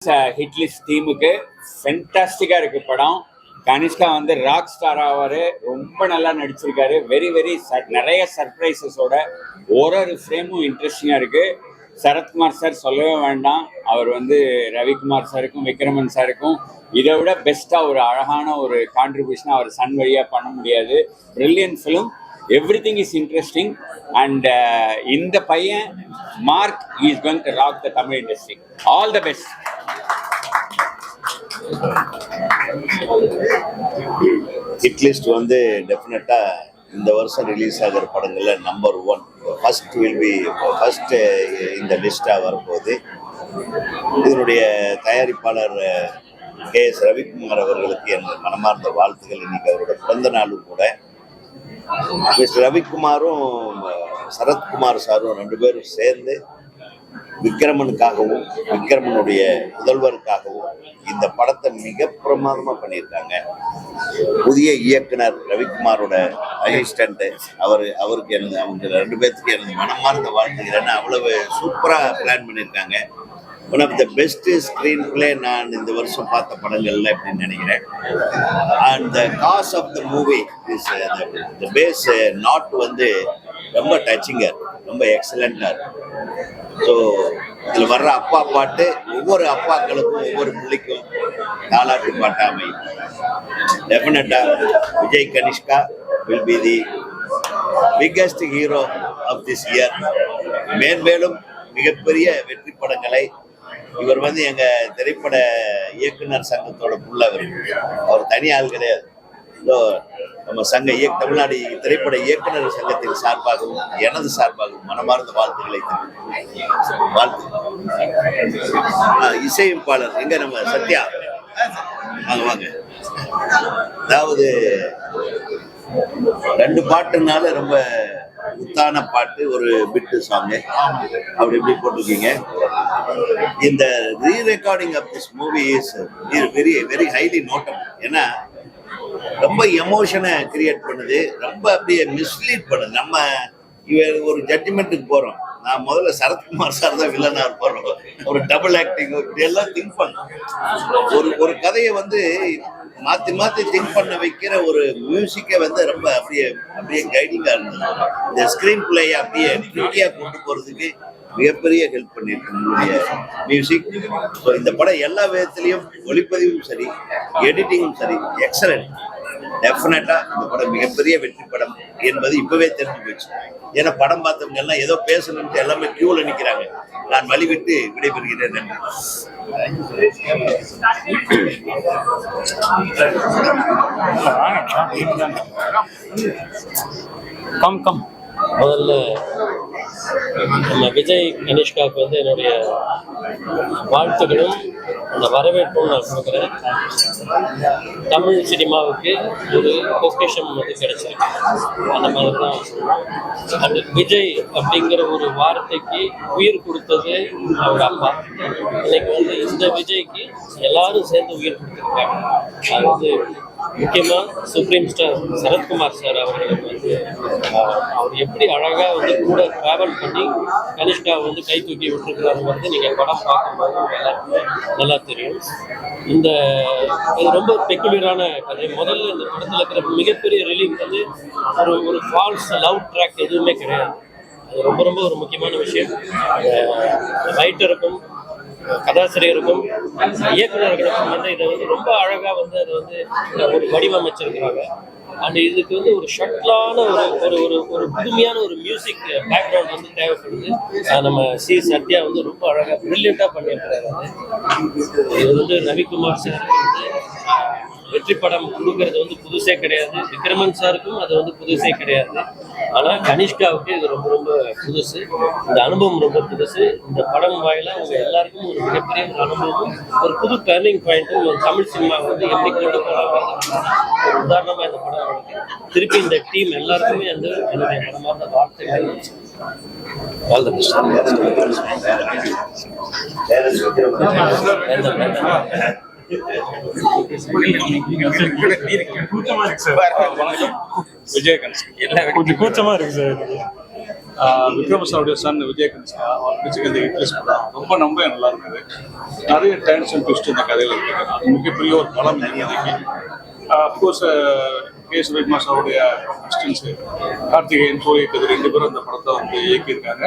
Hit list டீமுக்கு ஃபென்டாஸ்டிக்காக இருக்குது படம். கனிஷ்கா வந்து ராக் ஸ்டார் ஆவார். ரொம்ப நல்லா நடிச்சிருக்காரு. வெரி வெரி நிறைய சர்ப்ரைசஸோட ஒரு ஃப்ரேமும் இன்ட்ரெஸ்டிங்காக இருக்குது. சரத்குமார் சார் சொல்லவே வேண்டாம். அவர் வந்து ரவிக்குமார் சாருக்கும் விக்ரமன் சாருக்கும் இதை விட பெஸ்ட்டாக ஒரு அழகான ஒரு கான்ட்ரிபியூஷனாக அவர் சன் வழியாக பண்ண முடியாது. Brilliant film. Everything is interesting. And இந்த பையன் mark is going to rock the Tamil industry. All the best. Hit list வந்து டெஃபினட்டா இந்த வருஷம் ரிலீஸ் ஆகிற படங்கள்ல நம்பர் 1 ஃபர்ஸ்ட் இந்த லிஸ்டா வரப்போகுது. இதனுடைய தயாரிப்பாளர் KS ரவிக்குமார் அவர்களுக்கு என் மனமார்ந்த வாழ்த்துக்கள். இன்னைக்கு அவரோட பிறந்த நாளும் கூட. மிஸ்டர் ரவிக்குமாரும் சரத்குமார் சாரும் 2 பேரும் சேர்ந்து விக்ரமனுக்காகவும் விக்ரமனுடைய முதல்வருக்காகவும் இந்த படத்தை மிக பிரமாதமா பண்ணியிருக்காங்க. புதிய இயக்குனர் ரவிக்குமாரோட அசிஸ்டன்ட் அவருக்கு அவங்க 2 பேர்த்துக்கு எனக்கு மனமார்ந்த வாழ்த்துக்கிறேன்னு அவ்வளவு சூப்பரா பிளான் பண்ணியிருக்காங்க. One of the best screen play நான் இந்த வருஷம் பார்த்த படங்கள்ல அப்படின்னு நினைக்கிறேன். And the cause of the movie is the base note வந்து ரொம்ப டச்சிங்கா ரொம்ப எக்ஸலண்டா இருக்கு. ஸோ இதில் வர்ற அப்பா பாட்டு ஒவ்வொரு அப்பாக்களுக்கும் ஒவ்வொரு பிள்ளைக்கும் தாலாட்டு பாட்டா அமையும். டெஃபினட்டா Vijay Kanishka will be the biggest hero of this year. மேன்மேலும் மிகப்பெரிய வெற்றி படங்களை இவர் வந்து எங்க திரைப்பட இயக்குனர் சங்கத்தோட புள்ள. அவர் தனி ஆள் கிடையாது. நம்ம சங்க தமிழ்நாடு திரைப்பட இயக்குனர் சங்கத்தின் சார்பாகவும் எனது சார்பாகவும் மனமார்ந்த வாழ்த்துக்களை இசையமைப்பாளர் எங்க நம்ம சத்யா வாங்க. அதாவது 2 பாட்டுனால ரொம்ப முத்தான பாட்டு, ஒரு பிட்டு சாங்கு அப்படி இப்படி போட்டிருக்கீங்க. இந்த rerecording of this movie is very very highly notable. ஏன்னா ரொம்ப எமோஷனை கிரியேட் பண்ணுது, ரொம்ப அப்படியே மிஸ்லீட் பண்ணுது. நம்ம ஒரு ஜட்ஜ்மெண்ட்டுக்கு போறோம். நான் முதல்ல சரத்குமார் சார் தான் வில்லனா போறோம், ஒரு டபுள் ஆக்டிங் இப்படி எல்லாம் திங்க் பண்ணோம். ஒரு கதையை வந்து மாத்தி மாத்தி திங்க் பண்ண வைக்கிற ஒரு மியூசிக்கை வந்து ரொம்ப அப்படியே கைடிங்கா இருந்தது. இந்த ஸ்கிரீன் பிளேயை அப்படியே பியூட்டியா கொண்டு போறதுக்கு மிகப்பெரிய ஹெல்ப் பண்ணிருக்கு உங்களுடைய மியூசிக். ஸோ இந்த படம் எல்லா விதத்திலையும் ஒளிப்பதிவும் சரி, எடிட்டிங்கும் சரி, எக்ஸலண்ட். டெஃபினட்டா இந்த படம் மிகப்பெரிய வெற்றி படம் என்பது இப்பவே தெரிஞ்சு போச்சு. ஏன்னா படம் பார்த்தவங்க எல்லாம் ஏதோ பேசணும்ட்டு எல்லாமே கியூல நிற்கிறாங்க. நான் வழிவிட்டு விடைபெறுகிறேன். கம் முதல்ல நம்ம விஜய் கனிஷ்காவுக்கு வந்து என்னுடைய வாழ்த்துக்களும் அந்த வரவேற்பும் நான் கொடுக்குறேன். தமிழ் சினிமாவுக்கு ஒரு பொக்கிஷம் வந்து கிடைச்சிருக்கு. அந்த மாதிரி தான் அந்த விஜய் அப்படிங்கிற ஒரு வார்த்தைக்கு உயிர் கொடுத்தது அவர் அப்பா. இன்னைக்கு வந்து இந்த விஜய்க்கு எல்லாரும் சேர்ந்து உயிர் கொடுத்துருக்காங்க. அது வந்து முக்கியமாக சுப்ரீம் ஸ்டார் சரத்குமார் சார் அவர்களுக்கு வந்து அவர் எப்படி அழகாக வந்து கூட ட்ராவல் பண்ணி கனிஷ்கா வந்து கை தூக்கி விட்டுருக்கிறாரு வந்து நீங்கள் படம் பார்க்கும்போது எல்லாருக்குமே நல்லா தெரியும். இது ரொம்ப பெக்குலரான கதை. முதல்ல இந்த படத்தில் இருக்கிற மிகப்பெரிய ரிலீஃப் வந்து ஒரு ஃபால்ஸ் லவ் ட்ராக் எதுவுமே கிடையாது. அது ரொம்ப ரொம்ப ஒரு முக்கியமான விஷயம். ரைட்டருக்கும் கதாசிரியருக்கும் இயக்குநர்களுக்கும் வந்து இதை வந்து ரொம்ப அழகாக வந்து அதை வந்து ஒரு வடிவமைச்சிருக்கிறாங்க. அண்ட் இதுக்கு வந்து ஒரு ஷட்டிலான ஒரு புதுமையான ஒரு மியூசிக் பேக்ரவுண்ட் வந்து தேவைப்படுது. நம்ம சத்யா வந்து ரொம்ப அழகாக பிரில்லியண்டாக பண்ணியிருக்கிறாரு. இது வந்து ரவிக்குமார் சார் வந்து வெற்றி படம் கொடுக்கறது வந்து புதுசே கிடையாது. விக்ரமன் சாருக்கும் அது வந்து புதுசே கிடையாது. ஆனால் கனிஷ்காவுக்கு இது ரொம்ப ரொம்ப புதுசு. இந்த அனுபவம் ரொம்ப புதுசு. இந்த படம் வாயில அவங்க எல்லாருக்கும் ஒரு மிகப்பெரிய ஒரு அனுபவமும் ஒரு புது டர்னிங் பாயிண்ட்டும் ஒரு தமிழ் சினிமா வந்து எப்படி கொண்டு போகிறாங்க ஒரு உதாரணமாக இந்த படம் இருக்கு. திருப்பி இந்த டீம் எல்லாருக்குமே வந்து என்னுடைய மனமார்ந்த வார்த்தைகள். All the best. கூச்சமா இருக்கு சார். விக்ரம் சாருடைய சன் விஜயகாந்த் அவர் விஜயகாந்த் இன்ட்ரெஸ்ட் படம் ரொம்ப நல்லா இருக்குது. நிறைய டேன்ஸ் அண்ட் ட்விஸ்ட் இந்த கதையில் இருக்குது. மிகப்பெரிய ஒரு பலம் இந்த கதைக்கு. அப்கோர்ஸ் கேஎஸ் ரவிக்குமார் சாருடைய அசிஸ்டன்ஸ் கார்த்திகேயன், சூரிய கதிர் 2 பேரும் அந்த படத்தை வந்து இயக்கியிருக்காங்க.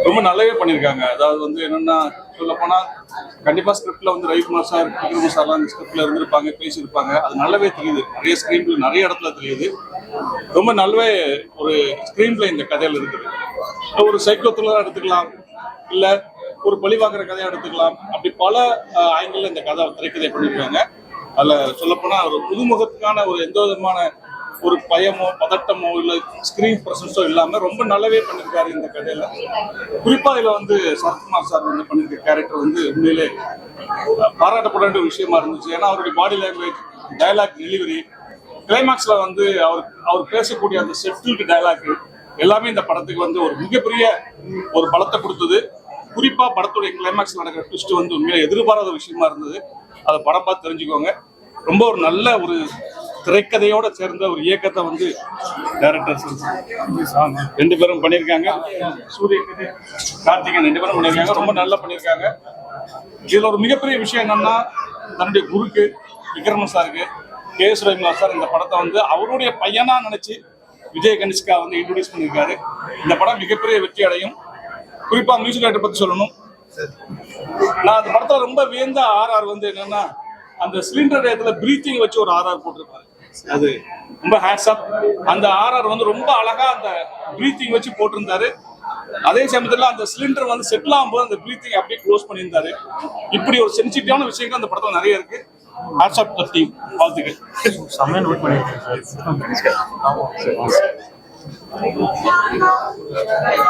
ரொம்ப நல்லாவே பண்ணியிருக்காங்க. அதாவது வந்து என்னென்னா சொல்லப்போனால் கண்டிப்பாக ஸ்கிரிப்டில் வந்து ரவிக்குமார் சார், விக்ரம் சார்லாம் அந்த ஸ்கிரிப்டில் இருந்திருப்பாங்க, பேசியிருப்பாங்க. அது நல்லாவே தெரியுது. நிறைய ஸ்க்ரீன் பிளே நிறைய இடத்துல தெரியுது. ரொம்ப நல்லாவே ஒரு ஸ்க்ரீன் பிளே இந்த கதையில் இருக்குது. ஒரு சைக்கோ த்ரில்லராக எடுத்துக்கலாம், இல்லை ஒரு பழிவாக்குற கதையாக எடுத்துக்கலாம். அப்படி பல ஆங்கிளில் இந்த கதை திரைக்கதை பண்ணியிருக்காங்க. அதில் சொல்லப்போனால் ஒரு புதுமுகத்துக்கான ஒரு எந்த விதமான ஒரு பயமோ பதட்டமோ இல்லை ஸ்க்ரீன் ப்ரெசன்ஸோ இல்லாமல் ரொம்ப நல்லாவே பண்ணியிருக்காரு இந்த கதையில். குறிப்பாக இதில் வந்து சரத்குமார் சார் வந்து பண்ணியிருக்க கேரக்டர் வந்து உண்மையிலே பாராட்டப்பட வேண்டிய விஷயமா இருந்துச்சு. ஏன்னா அவருடைய பாடி லாங்குவேஜ், டயலாக் டெலிவரி, கிளைமேக்ஸில் வந்து அவர் பேசக்கூடிய அந்த செட்டில்டு டயலாக் எல்லாமே இந்த படத்துக்கு வந்து ஒரு மிகப்பெரிய ஒரு பலத்தை கொடுத்தது. குறிப்பாக படத்துடைய கிளைமேக்ஸ் நடக்கிற ட்விஸ்ட் வந்து உண்மையிலே எதிர்பாராத விஷயமா இருந்தது. அதை படம் பார்த்து தெரிஞ்சுக்கோங்க. ரொம்ப ஒரு நல்ல ஒரு திரைக்கதையோட சேர்ந்த ஒரு இயக்கத்தை வந்து டைரக்டர்ஸ் 2 பேரும் பண்ணியிருக்காங்க. சூரிய கதிர், கார்த்திகேயன் 2 பேரும் பண்ணியிருக்காங்க. ரொம்ப நல்லா பண்ணியிருக்காங்க. இதில் ஒரு மிகப்பெரிய விஷயம் என்னன்னா, தன்னுடைய குருக்கு விக்ரம சாருக்கு கேஎஸ் ரவிக்குமார் சார் இந்த படத்தை வந்து அவருடைய பையனா நினைச்சு விஜய் கனிஷ்கா வந்து இன்ட்ரோடியூஸ் பண்ணியிருக்காரு. இந்த படம் மிகப்பெரிய வெற்றி அடையும். குறிப்பாக மியூசிக் டைரக்டர் பற்றி சொல்லணும். நான் அந்த படத்தில் ரொம்ப வியந்த ஆர்ஆர் வந்து என்னன்னா, அந்த சிலிண்டர் டயத்துல பிரீத்திங் வச்சு ஒரு ஆர்ஆர் போட்டிருப்பாரு. அது ரொம்ப ஹேட்ஸ் அப். அந்த ஆர்ஆர் வந்து ரொம்ப அழகா அந்த பிரீத்திங் வச்சு போட்டிருந்தாரு. அதே சமயத்துல அந்த சிலிண்டர் வந்து செட்டில் ஆகும்போது அந்த பிரீத்திங் அப்படியே க்ளோஸ் பண்ணியிருந்தாரு. இப்படி ஒரு சென்சிட்டிவான விஷயங்கள் அந்த படத்தில் நிறைய இருக்கு. Hats off the team. வாழ்த்துக்கள்.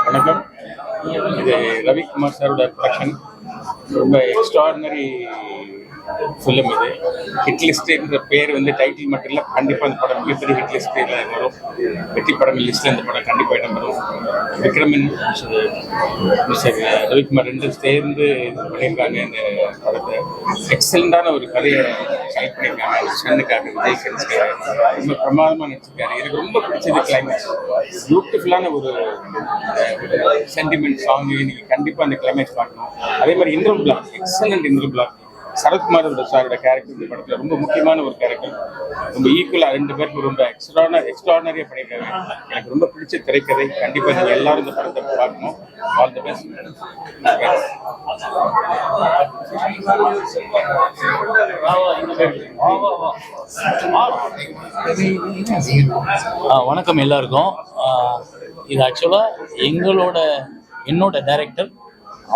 வணக்கம். இது ரவிக்குமார் சாரோட ப்ரொடக்ஷன். ரொம்ப எக்ஸ்ட்ராடினரி ஃபிலிம் இது. ஹிட்லிஸ்ட்ன்ற பேர் வந்து டைட்டில் மட்டும் இல்லை, கண்டிப்பாக அந்த படம் மிகப்பெரிய ஹிட்லிஸ்டில் வரும். வெற்றி படங்கள் லிஸ்ட்டில் இந்த படம் கண்டிப்பாக இடம் வரும். விக்ரமன், மிஸ்டர் ரவிக்குமார் 2 சேர்ந்து பண்ணியிருக்காங்க இந்த படத்தை. எக்ஸலண்டான ஒரு கதையை செலக்ட் பண்ணியிருக்காங்க. சன்னுக்காக விஜய் கனிஷ்காக ரொம்ப பிரமாதமாக நடிச்சிருக்காரு. எனக்கு ரொம்ப பிடிச்சது கிளைமேக்ஸ். பியூட்டிஃபுல்லான ஒரு சென்டிமெண்ட் சாங். இன்னைக்கு கண்டிப்பாக அந்த கிளைமேக்ஸ் பார்க்கணும். அதே மாதிரி Indran block, excellent Indran block. Sarathkumar சாரோட கேரக்டர் இந்த படத்தில் ரொம்ப முக்கியமான ஒரு கேரக்டர். ரொம்ப ஈக்குவலாக 2 பேருக்கும் ரொம்ப எக்ஸ்ட்ராடனரியாக பண்ணியிருக்காங்க. எனக்கு ரொம்ப பிடிச்ச திரைக்கதை. கண்டிப்பாக நீங்கள் எல்லாரும் இந்த படத்தை பார்க்கணும். All the best. வணக்கம் எல்லாருக்கும். இது ஆக்சுவலாக என்னோட டைரக்டர்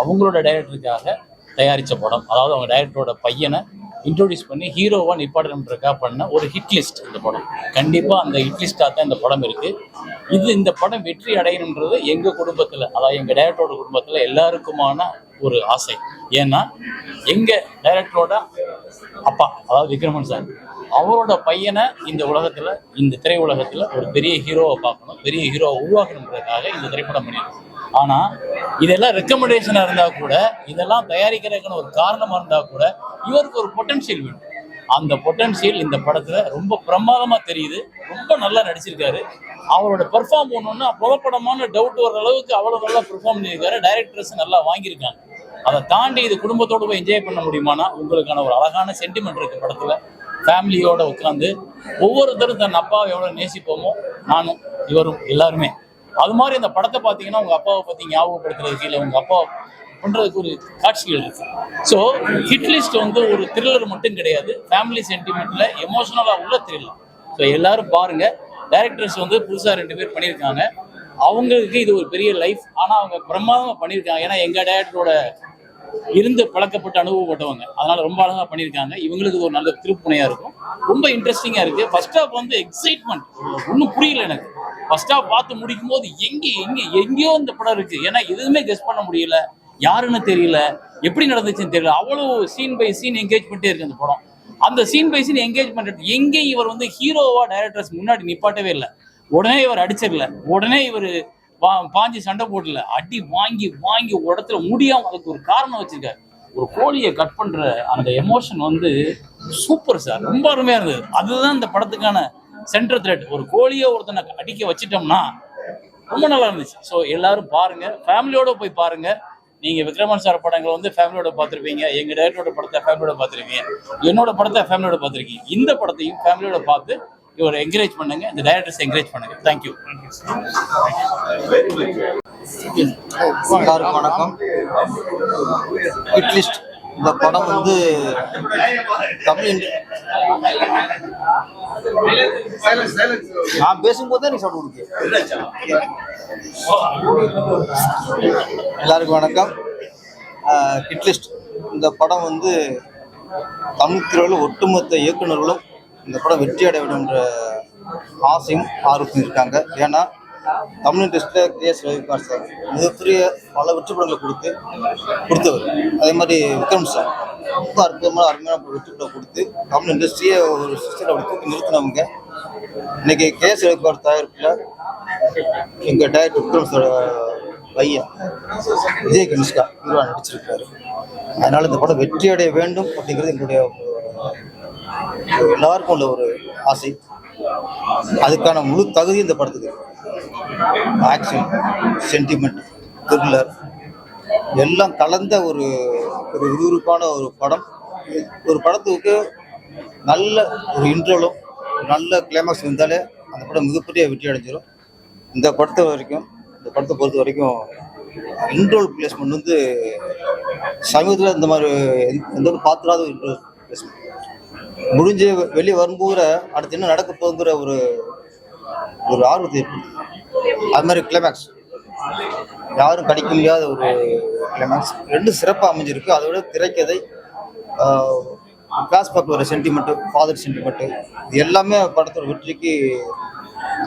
அவங்களோட டைரக்டருக்காக தயாரித்த படம். அதாவது அவங்க டைரக்டரோட பையனை இன்ட்ரோடியூஸ் பண்ணி ஹீரோவாக நிப்பாட்டணுன்றக்காக பண்ண ஒரு ஹிட் லிஸ்ட் இந்த படம். கண்டிப்பாக அந்த ஹிட் லிஸ்ட்டாக தான் இந்த படம் இருக்குது. இந்த படம் வெற்றி அடையணுன்றது எங்கள் குடும்பத்தில், அதாவது எங்கள் டைரக்டரோட குடும்பத்தில் எல்லாருக்குமான ஒரு ஆசை. ஏன்னா எங்கள் டைரக்டரோட அப்பா, அதாவது விக்ரமன் சார், அவரோட பையனை இந்த உலகத்தில், இந்த திரை உலகத்தில் ஒரு பெரிய ஹீரோவை பார்க்கணும், பெரிய ஹீரோவை உருவாக்கணுன்றதுக்காக இந்த திரைப்படம் பண்ணியிருக்கோம். ஆனால் இதெல்லாம் ரெக்கமெண்டேஷனாக இருந்தால் கூட, இதெல்லாம் தயாரிக்கிறதுக்கான ஒரு காரணமாக இருந்தால் கூட, இவருக்கு ஒரு பொட்டன்ஷியல் வேணும். அந்த பொட்டன்ஷியல் இந்த படத்தில் ரொம்ப பிரமாதமாக தெரியுது. ரொம்ப நல்லா நடிச்சிருக்காரு. அவரோட பெர்ஃபார்ம் பண்ணணும்னா புலப்படமான டவுட் வர அளவுக்கு அவ்வளோ நல்லா பெர்ஃபார்ம் பண்ணியிருக்காரு. டைரக்டர்ஸ் நல்லா வாங்கியிருக்காங்க. அதை தாண்டி இது குடும்பத்தோடு போய் என்ஜாய் பண்ண முடியுமானா, உங்களுக்கான ஒரு அழகான சென்டிமெண்ட் இருக்குது படத்தில். ஃபேமிலியோடு உட்காந்து ஒவ்வொருத்தரும் தன் அப்பாவை எவ்வளோ நேசிப்போமோ, நானும் இவரும் எல்லாருமே, அது மாதிரி அந்த படத்தை பார்த்தீங்கன்னா உங்கள் அப்பாவை பற்றி ஞாபகப்படுத்துறதுக்கு, இல்லை உங்கள் அப்பா பண்ணுறதுக்கு ஒரு காட்சிகள் இருக்கு. ஸோ ஹிட் லிஸ்ட் வந்து ஒரு த்ரில்லர் மட்டும் கிடையாது, ஃபேமிலி சென்டிமெண்ட்டில் எமோஷனலாக உள்ள த்ரில்லர். ஸோ எல்லாரும் பாருங்கள். டைரக்டர்ஸ் வந்து புதுசாக 2 பேர் பண்ணியிருக்காங்க. அவங்களுக்கு இது ஒரு பெரிய லைஃப். ஆனால் அவங்க பிரமாதமாக பண்ணியிருக்காங்க. ஏன்னா எங்கள் டைரக்டரோட இருந்து பழக்கப்பட்ட அனுபவப்பட்டவங்க, அதனால ரொம்ப அழகாக பண்ணியிருக்காங்க. இவங்களுக்கு ஒரு நல்ல திருப்புனையாக இருக்கும். ரொம்ப இன்ட்ரெஸ்டிங்காக இருக்குது. ஃபர்ஸ்ட் ஹாஃப் வந்து எக்ஸைட்மெண்ட், ஒன்றும் புரியல எனக்கு. ஃபர்ஸ்ட் ஹாஃப் பார்த்து முடிக்கும் போது எங்கேயோ இந்த படம் இருக்குது. ஏன்னா எதுவுமே கெஸ் பண்ண முடியல, யாருன்னு தெரியல, எப்படி நடந்துச்சுன்னு தெரியல. அவ்வளோ சீன் பை சீன் என்கேஜ் பண்ணிட்டே இருக்கு அந்த படம். அந்த சீன் பை சீன் என்கேஜ் பண்ணிட்டு எங்கேயும் இவர் வந்து ஹீரோவா டைரக்டர்ஸ் முன்னாடி நிப்பாட்டவே இல்லை. உடனே இவர் அடிச்சிடல, உடனே இவர் பாஞ்சு சண்டை போடல, அடி வாங்கி வாங்கி ஒரு இடத்துல முடியாம அதுக்கு ஒரு காரணம் வச்சிருக்காரு. ஒரு கோழியை கட் பண்ற அந்த எமோஷன் வந்து சூப்பர் சார், ரொம்ப அருமையா இருந்தது. அதுதான் இந்த படத்துக்கான சென்ட்ரல் த்ரெட். ஒரு கோழியை ஒருத்தனை அடிக்க வச்சிட்டோம்னா ரொம்ப நல்லா இருந்துச்சு. ஸோ எல்லாரும் பாருங்க, ஃபேமிலியோட போய் பாருங்க. நீங்க விக்ரமன் சார் படங்களை வந்து ஃபேமிலியோட பார்த்துருப்பீங்க, எங்க டைரக்டரோட படத்தை ஃபேமிலியோட பார்த்துருக்கீங்க, என்னோட படத்தை ஃபேமிலியோட பார்த்துருக்கீங்க. இந்த படத்தையும் ஃபேமிலியோட பார்த்து இவரை என்கரேஜ் பண்ணுங்க, இந்த டைரக்டர்ஸ் என்கரேஜ் பண்ணுங்க. தேங்க்யூ. எல்லாருக்கும் வணக்கம். ஹிட்லிஸ்ட் இந்த படம் வந்து தமிழ் நான் பேசும்போது தான் நீ சொல்ல முடியும். எல்லாருக்கும் வணக்கம். ஹிட்லிஸ்ட் இந்த படம் வந்து தமிழ் துறையில் ஒட்டுமொத்த இயக்குநர்களும் இந்த படம் வெற்றி அடைய வேண்டும்ன்ற ஆசையும் ஆர்வத்தையும் இருக்காங்க. ஏன்னா தமிழ் இண்டஸ்ட்ரியில் கேஎஸ் ரவிக்குமார் சார் மிகப்பெரிய பல வெற்றி படங்களை கொடுத்தவர். அதே மாதிரி விக்ரம் சார் ரொம்ப அருமையான வெற்றி படம் கொடுத்து தமிழ் இண்டஸ்ட்ரியை ஒரு சிஸ்டத்தை அப்படி தூக்கி நிறுத்தினவங்க. இன்னைக்கு கேஎஸ் ரவிக்குமார் தயாரிப்பில் எங்கள் டைரக்டர் விக்ரம் சார் பையன் விஜய் கனிஷ்கா ஹீரோவாக நடிச்சிருக்காரு. அதனால இந்த படம் வெற்றி அடைய வேண்டும் அப்படிங்கிறது எங்களுடைய எல்லாருக்கும் உள்ள ஒரு ஆசை. அதுக்கான முழு தகுதி இந்த படத்துக்கு. ஆக்ஷன், சென்டிமெண்ட், த்ரில்லர் எல்லாம் கலந்த ஒரு விறுவிறுப்பான ஒரு படம். ஒரு படத்துக்கு நல்ல ஒரு இன்ட்ரோலும் நல்ல கிளைமாக்ஸ் இருந்தாலே அந்த படம் மிகப்பெரிய வெற்றி அடைஞ்சிடும். இந்த படத்தை பொறுத்த வரைக்கும் இன்ட்ரோல் பிளேஸ்மெண்ட் வந்து சமீபத்தில் இந்த மாதிரி எந்த பார்த்துடாத ஒரு இன்ட்ரோல் பிளேஸ்மெண்ட் முடிஞ்சு வெளியே வரும்போது அடுத்து என்ன நடக்க போகுங்கிற ஒரு ஆர்வத்தை ஏற்படுது. அது மாதிரி கிளைமேக்ஸ் யாரும் கடிக்க முடியாத ஒரு கிளைமேக்ஸ் ரெண்டும் சிறப்பாக அமைஞ்சிருக்கு. அதோட திரைக்கதை, கிளாஸ் பார்க்க ஒரு சென்டிமெண்ட்டு, ஃபாதர் சென்டிமெண்ட்டு, இது எல்லாமே படத்தோட வெற்றிக்கு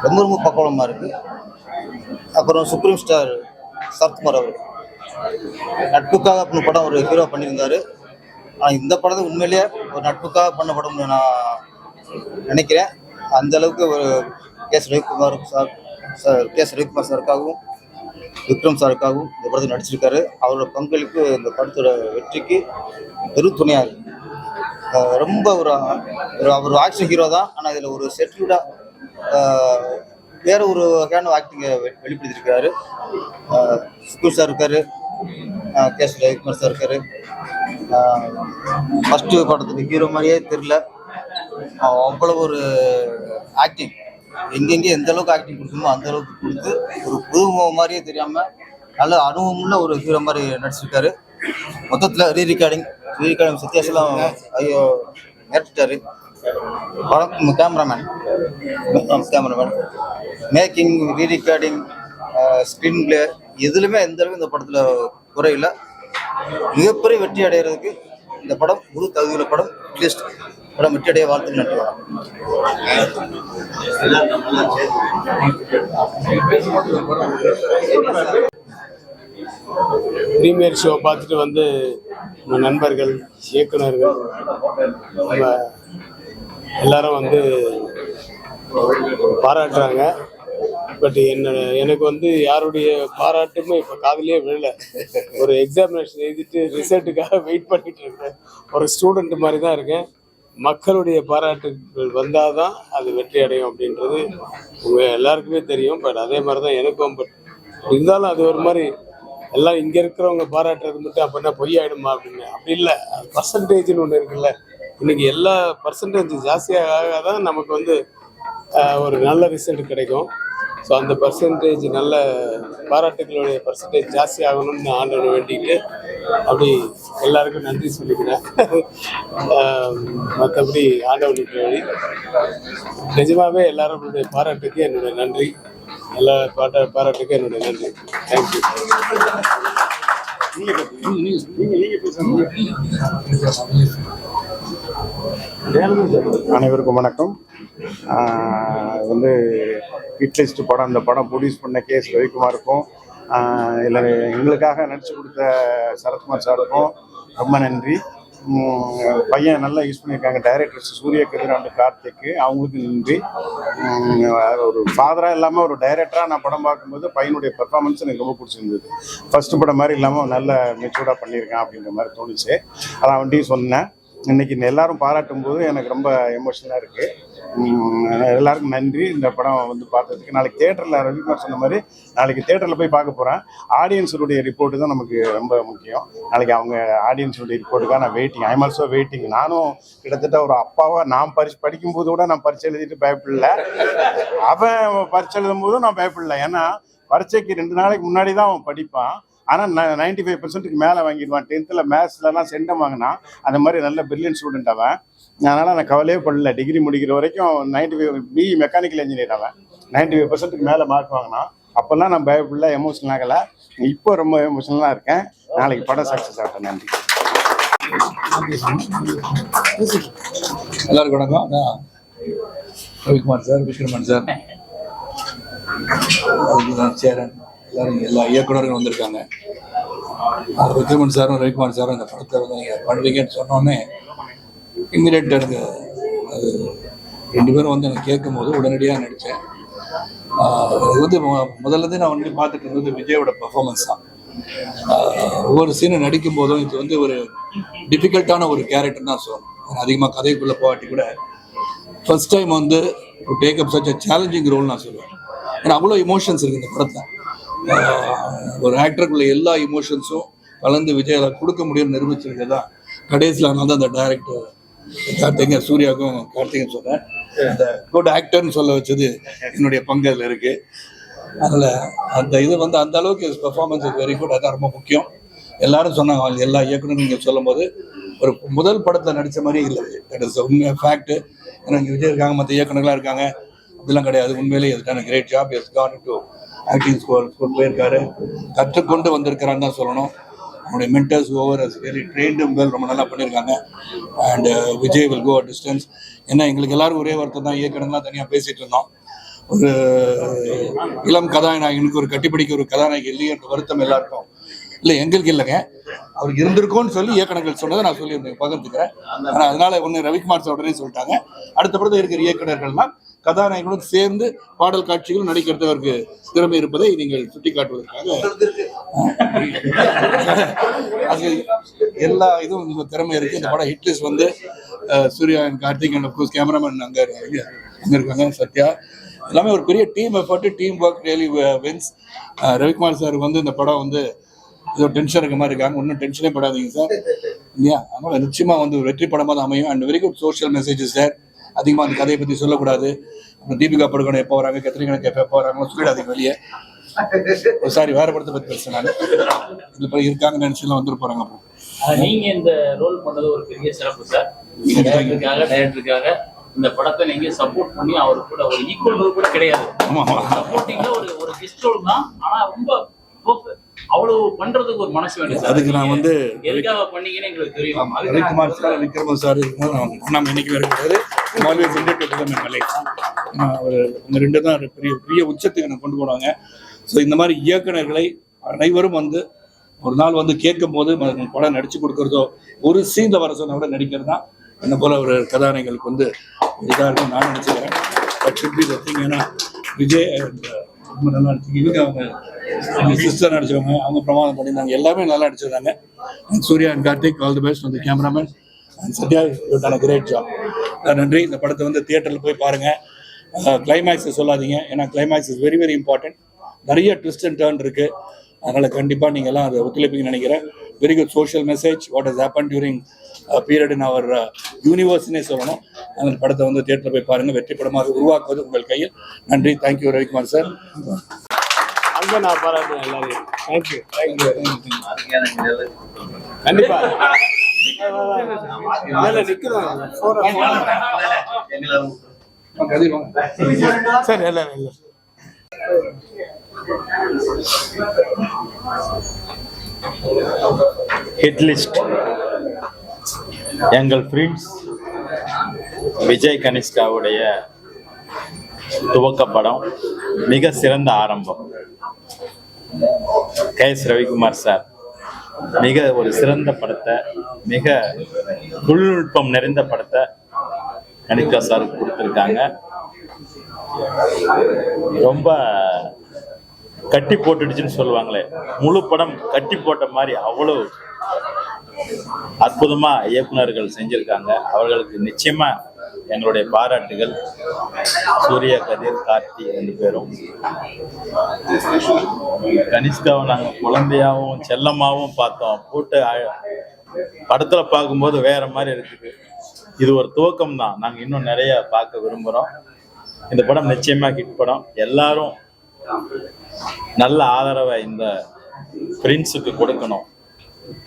ரொம்ப ரொம்ப பக்கவலமாக இருக்குது. அப்புறம் சுப்ரீம் ஸ்டார் சரத்குமார் அவர் நட்புக்காக அப்படின்னு படம் ஒரு ஹீரோ பண்ணியிருந்தார். ஆனால் இந்த படத்தை உண்மையிலேயே ஒரு நட்புக்காக பண்ண படம்னு நான் நினைக்கிறேன். அந்த அளவுக்கு ஒரு கேஎஸ் ரவிக்குமார் சாருக்காகவும் விக்ரம் சாருக்காகவும் இந்த படத்தில் நடிச்சிருக்காரு. அவரோட பங்களிப்பு இந்த படத்தோட வெற்றிக்கு பெரும் துணையாக இருக்கு. ரொம்ப அவர் ஆக்ஷன் ஹீரோ தான். ஆனால் இதில் ஒரு செட்டில்டாக வேற ஒரு வகையான ஆக்டிங்கை வெளிப்படுத்தியிருக்காரு. சுகுல் சார் இருக்காரு, கேஎஸ் ரவிக்குமார் சார் இருக்காரு. ஃபர்ஸ்ட் படத்துக்கு ஹீரோ மாதிரியே தெரியல, அவ்வளோ ஒரு ஆக்டிங் எங்கெங்கே எந்த அளவுக்கு ஆக்டிங் கொடுக்கணுமோ அந்த அளவுக்கு கொடுத்து ஒரு புதுமுகம் மாதிரியே தெரியாமல் நல்ல அனுபவமுள்ள ஒரு ஹீரோ மாதிரி நடிச்சிருக்காரு. மொத்தத்தில் ரீரிகார்டிங் சத்யாசெல்லாம் ஐயோ நேரிட்டாரு. படம் cameraman making, rerecording, screen play எதுலையுமே எந்த அளவுக்கு இந்த படத்தில் குறையில்லை. மிகப்பெரிய வெற்றி அடைகிறதுக்கு இந்த படம் முழு தகுதியுள்ள படம். அட்லீஸ்ட் படம் வெற்றி அடைய வாழ்த்து. நன்றி. ப்ரீமியர் ஷோ பார்த்துட்டு வந்து நம்ம நண்பர்கள், இயக்குநர்கள், நம்ம எல்லாரும் வந்து பாராட்டுறாங்க. பட் எனக்கு வந்து யாருடைய பாராட்டுமே இப்போ காதலியே விழல. ஒரு எக்ஸாமினேஷன் எழுதிட்டு ரிசல்ட்டுக்காக வெயிட் பண்ணிட்டு இருக்கேன். ஒரு ஸ்டூடெண்ட் மாதிரி தான் இருக்கேன். மக்களுடைய பாராட்டுகள் வந்தால் தான் அது வெற்றி அடையும் அப்படின்றது உங்கள் எல்லாருக்குமே தெரியும். பட் அதே மாதிரி தான் எனக்கும். பட் இருந்தாலும் அது ஒரு மாதிரி எல்லாம் இங்கே இருக்கிறவங்க பாராட்டுறது மட்டும் அப்படின்னா பொய்யாயிடுமா அப்படின்னு அப்படி இல்லை. பர்சன்டேஜ்னு ஒன்று இருக்குல்ல. இன்னைக்கு எல்லா பர்சன்டேஜ் ஜாஸ்தியாக தான் நமக்கு வந்து ஒரு நல்ல ரிசல்ட் கிடைக்கும். ஸோ அந்த பர்சன்டேஜ் நல்ல பாராட்டுகளுடைய பர்சன்டேஜ் ஜாஸ்தி ஆகணும்னு ஆண்டவனை வேண்டிக்கிட்டு அப்படி எல்லாருக்கும் நன்றி சொல்லிக்கிறேன். மற்றபடி ஆண்டவனுக்கு வேண்டி நிஜமாகவே எல்லாருடைய பாராட்டுக்கு என்னுடைய நன்றி. எல்லா பாராட்டுக்கு என்னுடைய நன்றி. தேங்க்யூ. அனைவருக்கும் வணக்கம். வந்து ஹிட்லிஸ்ட் படம், இந்த படம் ப்ரொடியூஸ் பண்ண கேஎஸ் ரவிக்குமாருக்கும் இல்லை எங்களுக்காக நடிச்சு கொடுத்த சரத்குமார் சாருக்கும் ரொம்ப நன்றி. பையன் நல்லா யூஸ் பண்ணியிருக்காங்க. டைரக்டர்ஸ் சூரிய கதிர் அண்ட் கார்த்திக்கு, அவங்களுக்கு நன்றி. ஒரு ஃபாதராக இல்லாமல் ஒரு டைரக்டராக நான் படம் பார்க்கும்போது பையனுடைய பெர்ஃபார்மன்ஸ் எனக்கு ரொம்ப பிடிச்சிருந்தது. ஃபர்ஸ்ட் படம் மாதிரி இல்லாமல் நல்ல மெச்சூர்டாக பண்ணியிருக்கான் அப்படின்ற மாதிரி தோணுச்சு. அதான் அவன்கிட்டையும் சொன்னேன். இன்னைக்கு எல்லாரும் பாராட்டும் போது எனக்கு ரொம்ப எமோஷனலாக இருக்குது. எல்லாருக்கும் நன்றி இந்த படம் வந்து பார்த்ததுக்கு. நாளைக்கு தேட்டரில் ரவிக்குமார் சொன்ன மாதிரி நாளைக்கு தேட்டரில் போய் பார்க்க போகிறேன். ஆடியன்ஸுடைய ரிப்போர்ட்டு தான் நமக்கு ரொம்ப முக்கியம். நாளைக்கு அவங்க ஆடியன்ஸுடைய ரிப்போர்ட்டுக்காக நான் வெயிட்டிங். I'm also waiting. நானும் கிட்டத்தட்ட ஒரு அப்பாவாக நான் படிக்கும்போது கூட நான் பரீட்சை எழுதிட்டு பயப்படல. அவன் பரீட்சை எழுதும் போதும் நான் பயப்படல. ஏன்னா பரீட்சைக்கு 2 நாளைக்கு முன்னாடி தான் அவன் படிப்பான். ஆனால் 95% மேலே வாங்கிடுவான். 10th மேத்ஸ்லலாம் சென்டம் வாங்கினான். அந்த மாதிரி நல்ல பிரில்லியன்ட் ஸ்டூடெண்ட் அவன். அதனால் நான் கவலையே படல. டிகிரி முடிக்கிற வரைக்கும் 95 பிஇ மெக்கானிக்கல் இன்ஜினியர் அவன். 95% மேலே மார்க் வாங்கினான். அப்போல்லாம் நான் பயப்படல, எமோஷனல் ஆகலை. இப்போ ரொம்ப எமோஷனலாக இருக்கேன். நாளைக்கு படம் சக்ஸஸ் ஆகட்டும். நன்றி. எல்லாருக்கும் வணக்கம். அதான் ரவிக்குமார் சார், விக்ரமன் சார், சேரன், எல்லாரும் எல்லா இயக்குநர்களும் வந்திருக்காங்க. விக்ரமன் சாரும் ரவிக்குமார் சாரும் இந்த படத்தை வந்து நீங்கள் பண்ணுவீங்கன்னு சொன்னோன்னே இம்மிடியேட் எனக்கு அது 2 பேரும் வந்து எனக்கு கேட்கும் போது உடனடியாக நடித்தேன். இது வந்து முதல்ல நான் வந்து பார்த்துட்டு இருந்தது விஜயோட பர்ஃபார்மன்ஸ் தான். ஒவ்வொரு சீனை நடிக்கும் போதும் இது வந்து ஒரு டிஃபிகல்ட்டான ஒரு கேரக்டர் தான் சொல்லணும். அதிகமாக கதைக்குள்ளே போகாட்டி கூட ஃபர்ஸ்ட் டைம் வந்து take up such a challenging role நான் சொல்லுவேன். ஏன்னா அவ்வளோ இமோஷன்ஸ் இருக்குது இந்த படத்தில். ஒரு ஆக்டருக்குள்ள எல்லா இமோஷன்ஸும் கலந்து விஜயால கொடுக்க முடியும்னு நிரூபிச்சிருக்கிறது தான் கடைசியில். நான் தான் அந்த டைரக்டர் கார்த்திகேயன், சூர்யாவுக்கும் கார்த்திகேயன் சொன்னேன். அந்த குட் ஆக்டர்னு சொல்ல வச்சது என்னுடைய பங்கு அதில் இருக்குது. அதில் அந்த இது வந்து அந்த அளவுக்கு பெர்ஃபார்மன்ஸ் இஸ் வெரி குட். அதான் ரொம்ப முக்கியம். எல்லாரும் சொன்னாங்க, எல்லா இயக்குனரும் நீங்கள் சொல்லும் போது ஒரு முதல் படத்தில் நடித்த மாதிரியே இல்லை. தட் இஸ் உண்மையாக ஃபேக்ட். ஏன்னா இங்கே விஜய் இருக்காங்க, மற்ற இயக்குனர்களாக இருக்காங்க, அப்படிலாம் கிடையாது. உண்மையிலேயே இதுக்கான great job. Has gone to acting school போயிருக்காரு, கற்றுக்கொண்டு வந்திருக்கிறான்னு தான் சொல்லணும். அவனுடைய மென்டர்ஸ் ஓவர் அஸ் வெரி ட்ரெயின்டும் வெல், ரொம்ப நல்லா பண்ணியிருக்காங்க. And Vijay will go a distance. ஏன்னா எங்களுக்கு எல்லாரும் ஒரே வார்த்தை தான், இயக்குனர்லாம் தனியாக பேசிகிட்டு இருந்தோம். ஒரு இளம் கதாநாயகனுக்கு ஒரு கட்டிப்பிடிக்க ஒரு கதாநாயகி இல்லையன்ற வருத்தம் எல்லாருக்கும். இல்லை எங்களுக்கு இல்லைங்க, அவருக்கு இருந்திருக்கும்னு சொல்லி இயக்குனர்கள் சொன்னதை நான் சொல்லியிருந்தேன், பகிர்ந்துக்கிறேன். ஆனால் அதனால ஒன்று ரவிக்குமார் சார் உடனே சொல்லிட்டாங்க. அடுத்த படத்தில் இருக்கிற இயக்குனர்கள்லாம் கதாநாயகனுடன் சேர்ந்து பாடல் காட்சிகள் நடிக்கிறது அவருக்கு திறமை இருப்பதை நீங்கள் சுட்டி காட்டுவதற்காக அது எல்லா இதுவும் திறமை இருக்கு. இந்த படம் ஹிட்லிஸ்ட் வந்து Surya and Karthik and of course cameraman அங்கே இருக்காங்க, சத்யா, எல்லாமே ஒரு பெரிய team effort, team work really wins. Ravikumar sir வந்து இந்த படம் வந்து ஏதோ டென்ஷன் இருக்க மாதிரி இருக்காங்க. ஒன்றும் டென்ஷனே படாதீங்க சார், இல்லையா? அதனால நிச்சயமாக வந்து ஒரு வெற்றி படமாக தான் அமையும். And very good social messages sir. அதிகமாக அந்த கதையை பற்றி சொல்லக்கூடாது. அப்புறம் தீபிகா படுகோனை எப்போ வராங்க, கத்திரிக்கா எப்போ வராங்களோ சொல்லிடாதீங்க வெளியே. சாரி, வேற படத்தை பற்றி பேசுகிறேன் நான். இதில் போய் இருக்காங்கன்னு நினச்சிலாம் வந்துட்டு போகிறாங்க. அப்புறம் நீங்க இந்த ரோல் பண்ணது ஒரு பெரிய சிறப்பு சார். டைரக்டருக்காக இந்த படத்தை நீங்க சப்போர்ட் பண்ணி அவரு கூட ஒரு ஈக்குவல் ரோல் கூட கிடையாது, சப்போர்ட்டிங்ல ஒரு கெஸ்ட் ரோல் தான். ஆனா ரொம்ப அவ்வளவு பண்றதுக்கு ஒரு மனசு வேணும் சார். அதுக்கு நான் வந்து எதுக்காக பண்ணீங்கன்னு எங்களுக்கு தெரியும். ரவிக்குமார் சார், விக்ரமன் சார் இருக்கும்போது நம்ம இன்னைக்கு வரும்போது ஒரு இந்த 2 தான் பெரிய உச்சத்துக்கு நான் கொண்டு போனாங்க. ஸோ இந்த மாதிரி இயக்குனர்களை அனைவரும் வந்து ஒரு நாள் வந்து கேட்கும் போது படம் நடிச்சு கொடுக்கறதோ, ஒரு சீன்ல வர சொன்ன விட நடிக்கிறது தான் என்ன போல ஒரு கதாநாயகர்களுக்கு வந்து இதாக இருக்கும் நான் நினைச்சுக்கிறேன். But should be the thing. ஏன்னா விஜய் ரொம்ப நல்லா நடிச்சிங்க, இவங்க அவங்க சிஸ்டர் நடிச்சவங்க, அவங்க பிரமாதம் பண்ணியிருந்தாங்க, எல்லாமே நல்லா நடிச்சிருந்தாங்க. Suriya and Karthik, all the best. வந்து cameraman and Sathya, you done a great job. நன்றி. இந்த படத்தை வந்து தியேட்டரில் போய் பாருங்கள். கிளைமேக்ஸை சொல்லாதீங்க, ஏன்னா climax is very very important. நிறைய ட்விஸ்ட் அண்ட் டர்ன் இருக்குது. அதனால் கண்டிப்பாக நீங்கள் எல்லாம் அதை ஒத்துழைப்பீங்கன்னு நினைக்கிறேன். Very good social message, what has happen during period in our யூனிவர்ஸ்னே சொல்லணும். அந்த படத்தை வந்து தியேட்டரில் போய் பாருங்கள். வெற்றி படமாக உருவாக்குவது உங்கள் கையில். நன்றி. Thank you Ravikumar sir. அங்கே நான் பாராட்டுறேன் எல்லாரையும். தேங்க்யூ. கண்டிப்பா சார் எல்லாரும் இல்லை. ஹிட் லிஸ்ட் எங்கள் ஃப்ரெண்ட்ஸ் விஜய் கனிஷ்காவுடைய துவக்க படம், மிக சிறந்த ஆரம்பம். KS ரவிக்குமார் சார் மிக ஒரு சிறந்த படத்தை, மிக தொழில்நுட்பம் நிறைந்த படத்தை கனிஷ்கா சாருக்கு கொடுத்துருக்காங்க. ரொம்ப கட்டி போட்டுடுச்சுன்னு சொல்லுவாங்களே, முழு படம் கட்டி போட்ட மாதிரி அவ்வளோ அற்புதமா இயக்குனர்கள் செஞ்சிருக்காங்க. அவர்களுக்கு நிச்சயமா எங்களுடைய பாராட்டுகள். சூர்யா, கதிர், கார்த்தி 2 பேரும். கனிஷ்காவை நாங்கள் குழந்தையாவும் செல்லமாவும் பார்த்தோம். போட்டு படத்துல பார்க்கும்போது வேற மாதிரி இருக்குது. இது ஒரு துவக்கம் தான். நாங்கள் இன்னும் நிறைய பார்க்க விரும்புகிறோம். இந்த படம் நிச்சயமா ஹிட் படம். எல்லாரும் நல்ல ஆதரவை இந்த பிரின்ஸுக்கு கொடுக்கணும்.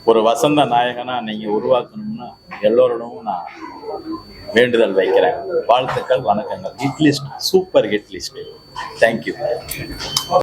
ஒரு வசந்த நாயகனா நீங்க உருவாக்கணும்னு எல்லோரிடமும் நான் வேண்டுதல் வைக்கிறேன். வாழ்த்துக்கள், வணக்கங்கள். Hit list, super hit list. Thank you.